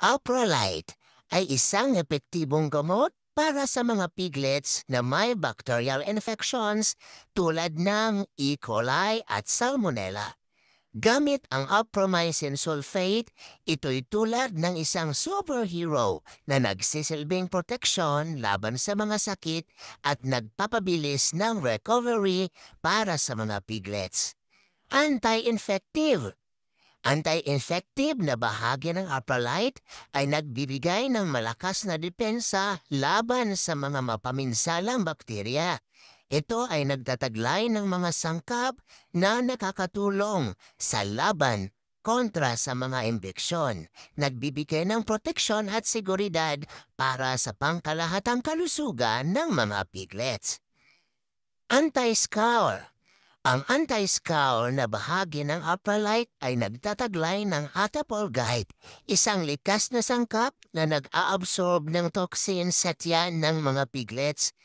Alprolite ay isang epektibong gamot para sa mga piglets na may bacterial infections tulad ng E. coli at Salmonella. Gamit ang Alpromycin sulfate, ito'y tulad ng isang superhero na nagsisilbing proteksyon laban sa mga sakit at nagpapabilis ng recovery para sa mga piglets. Anti-infective. Anti-infective na bahagi ng Alprolite ay nagbibigay ng malakas na depensa laban sa mga mapaminsalang bakterya. Ito ay nagtataglay ng mga sangkap na nakakatulong sa laban kontra sa mga imbeksyon, nagbibigay ng proteksyon at seguridad para sa pangkalahatang kalusugan ng mga piglets. Anti-scour. Ang anti-scour na bahagi ng Alprolite ay nagtataglay ng Attapulgite, isang likas na sangkap na nag-aabsorb ng toxin sa tiyan ng mga piglets.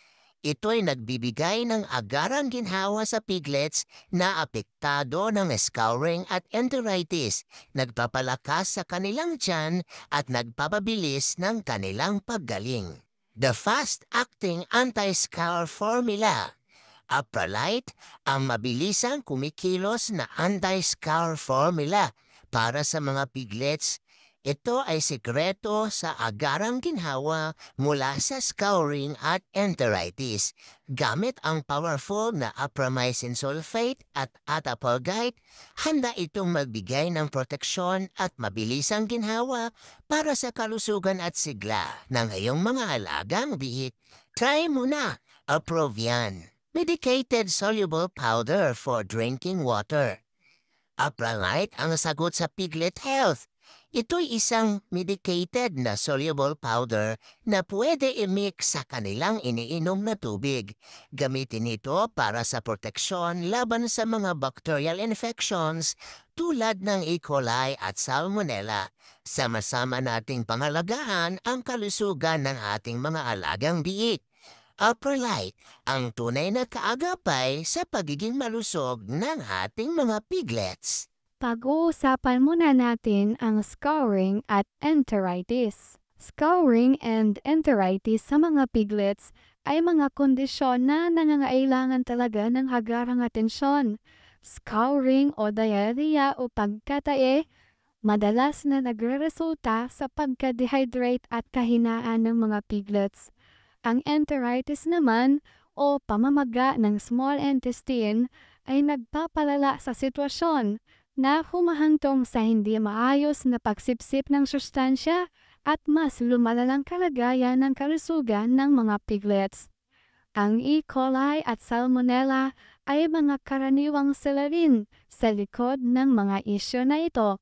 Ito'y nagbibigay ng agarang ginhawa sa piglets na apektado ng scouring at enteritis, nagpapalakas sa kanilang tiyan at nagpapabilis ng kanilang paggaling. The fast-acting anti-scour formula. Alprolite ang mabilisang kumikilos na anti-scour formula para sa mga piglets. Ito ay sekreto sa agarang ginhawa mula sa scouring at enteritis. Gamit ang powerful na Alpromycin sulfate at Attapulgite, handa itong magbigay ng proteksyon at mabilisang ginhawa para sa kalusugan at sigla ng iyong mga alagang bihik. Try mo na, Aprovian. Medicated soluble powder for drinking water. Alprolite ang sagot sa piglet health. Ito'y isang medicated na soluble powder na pwede i-mix sa kanilang iniinom na tubig. Gamitin ito para sa proteksyon laban sa mga bacterial infections tulad ng E. coli at Salmonella. Sama-sama nating pangalagaan ang kalusugan ng ating mga alagang biik. Alprolite, ang tunay na kaagapay sa pagiging malusog ng ating mga piglets. Pag-uusapan muna natin ang scouring at enteritis. Scouring and enteritis sa mga piglets ay mga kondisyon na nangangailangan talaga ng agarang atensyon. Scouring o diarrhea o pagkatae, madalas na nagreresulta sa pagka-dehydrate at kahinaan ng mga piglets. Ang enteritis naman o pamamaga ng small intestine ay nagpapalala sa sitwasyon na humahantong sa hindi maayos na pagsipsip ng sustansya at mas lumalalang kalagayan ng kalusugan ng mga piglets. Ang E. coli at Salmonella ay mga karaniwang sila rin sa likod ng mga isyu na ito.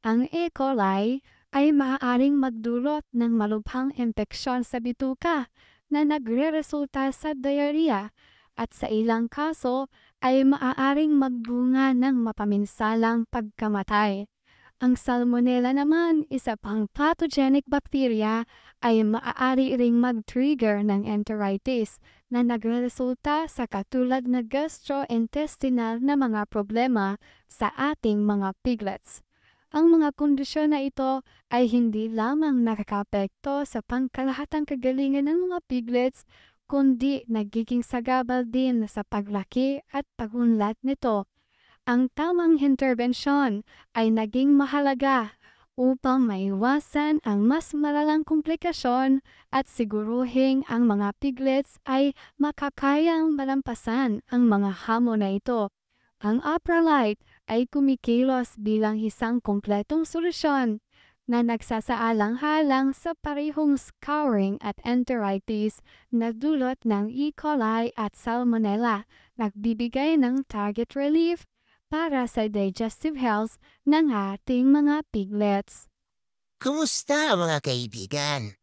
Ang E. coli ay maaaring magdulot ng malubhang impeksyon sa bituka na nagreresulta sa diarrhea at sa ilang kaso ay maaaring magbunga ng mapaminsalang pagkamatay. Ang Salmonella naman, isa pang pathogenic bacteria, ay maaari ring mag-trigger ng enteritis na nagreresulta sa katulad na gastrointestinal na mga problema sa ating mga piglets. Ang mga kondisyon na ito ay hindi lamang nakakaapekto sa pangkalahatang kagalingan ng mga piglets, kundi nagiging sagabal din sa paglaki at pagunlad nito. Ang tamang interbensyon ay naging mahalaga upang maiwasan ang mas malalang komplikasyon at siguruhin ang mga piglets ay makakayang malampasan ang mga hamon na ito. Ang Alprolite ay kumikilos bilang isang kompletong solusyon na nagsasaalang-halang sa parehong scouring at enteritis na dulot ng E. coli at Salmonella, nagbibigay ng target relief para sa digestive health ng ating mga piglets. Kumusta mga kaibigan?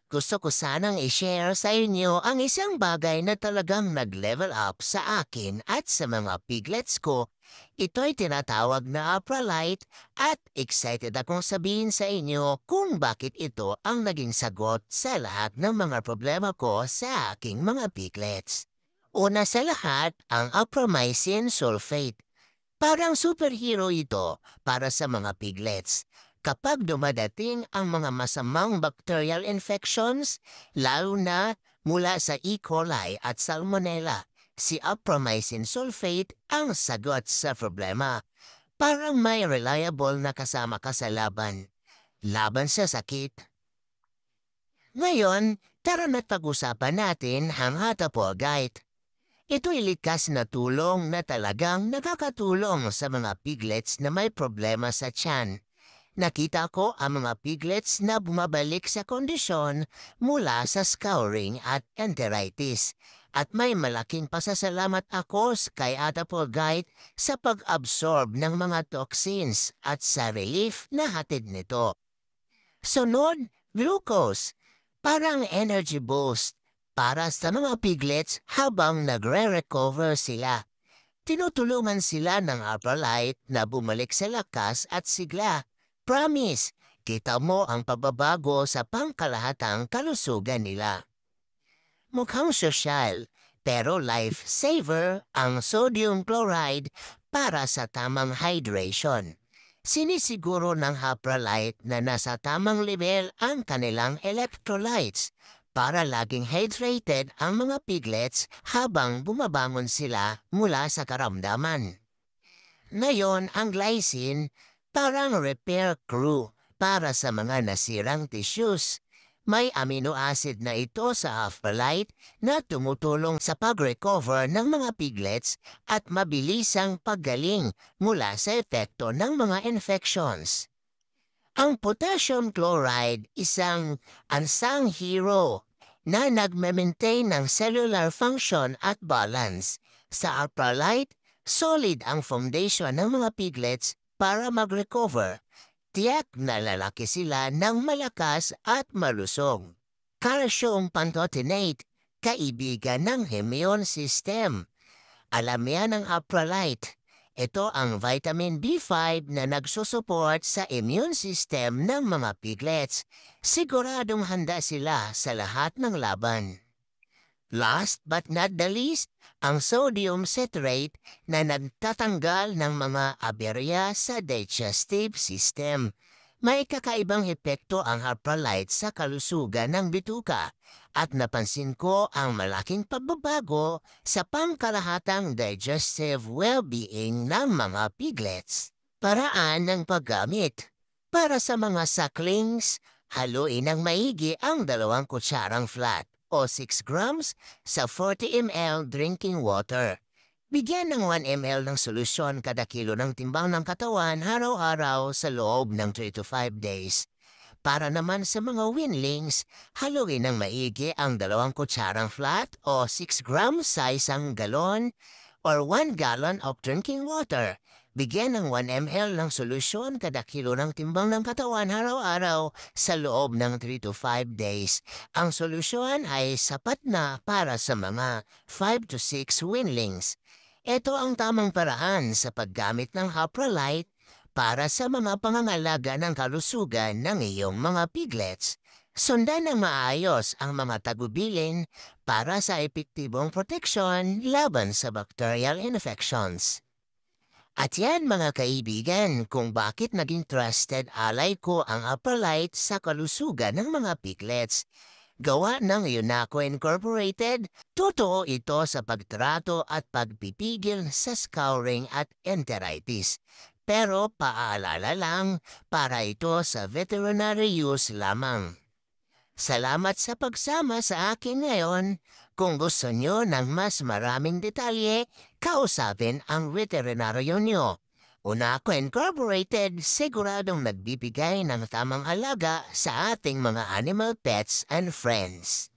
Gusto ko sanang i-share sa inyo ang isang bagay na talagang nag-level up sa akin at sa mga piglets ko. Ito'y tinatawag na Alprolite at excited akong sabihin sa inyo kung bakit ito ang naging sagot sa lahat ng mga problema ko sa aking mga piglets. Una sa lahat, ang Alpromycin sulfate. Parang superhero ito para sa mga piglets. Kapag dumadating ang mga masamang bacterial infections, lalo na mula sa E. coli at Salmonella, si apomycin sulfate ang sagot sa problema. Parang may reliable na kasama ka sa laban. Laban sa sakit. Ngayon, tara na't pag-usapan natin ang Hatapogite. Ito'y likas na tulong na talagang nakakatulong sa mga piglets na may problema sa tiyan. Nakita ko ang mga piglets na bumabalik sa kondisyon mula sa scouring at enteritis. At may malaking pasasalamat ako kay Hatapogite sa pag-absorb ng mga toxins at sa relief na hatid nito. Sunod, glucose. Parang energy boost para sa mga piglets habang nagre-recover sila. Tinutulungan sila ng Aprolite na bumalik sa lakas at sigla. Promise, kita mo ang pagbabago sa pangkalahatang kalusugan nila. Mukhang sosyal, pero lifesaver ang sodium chloride para sa tamang hydration. Sinisiguro ng Haprolite na nasa tamang level ang kanilang electrolytes para laging hydrated ang mga piglets habang bumabangon sila mula sa karamdaman. Ngayon, ang glycine parang repair crew para sa mga nasirang tissues. May amino acid na ito sa Haprolite na tumutulong sa pag-recover ng mga piglets at mabilisang paggaling mula sa epekto ng mga infections. Ang potassium chloride isang unsung hero na nagme-maintain ng cellular function at balance. Sa Haprolite, solid ang foundation ng mga piglets para mag-recover. Tiyak na lalaki sila ng malakas at malusog. Calcium pantothenate, kaibigan ng immune system. Alam yan ng Haprolite. Ito ang vitamin B5 na nagsusuport sa immune system ng mga piglets. Siguradong handa sila sa lahat ng laban. Last but not the least, ang sodium citrate na nagtatanggal ng mga aberya sa digestive system. May kakaibang epekto ang Haprolite sa kalusugan ng bituka at napansin ko ang malaking pagbabago sa pangkalahatang digestive well-being ng mga piglets. Paraan ng paggamit. Para sa mga sucklings, haluin ng maigi ang 2 kutsarang flat o 6 grams sa 40 ml drinking water. Bigyan ng 1 ml ng solusyon kada kilo ng timbang ng katawan araw-araw sa loob ng 3 to 5 days. Para naman sa mga weanlings, haluin ng maigi ang 2 kutsarang flat o 6 grams sa 1 galon or 1 gallon of drinking water. Bigyan ng 1 ml ng solusyon kada kilo ng timbang ng katawan araw-araw sa loob ng 3 to 5 days. Ang solusyon ay sapat na para sa mga 5 to 6 weanlings. Ito ang tamang paraan sa paggamit ng Haprolite para sa mga pangangalaga ng kalusugan ng iyong mga piglets. Sundan ng maayos ang mga tagubilin para sa epektibong proteksyon laban sa bacterial infections. At yan mga kaibigan kung bakit naging trusted ally ko ang Haprolite sa kalusugan ng mga piglets. Gawa ng Unaco Incorporated, totoo ito sa pagtrato at pagpipigil sa scouring at enteritis. Pero paalala lang, para ito sa veterinary use lamang. Salamat sa pagsama sa akin ngayon. Kung gusto nyo ng mas maraming detalye, kausapin ang veterinaryo nyo. Unaco Incorporated, siguradong nagbibigay ng tamang alaga sa ating mga animal pets and friends.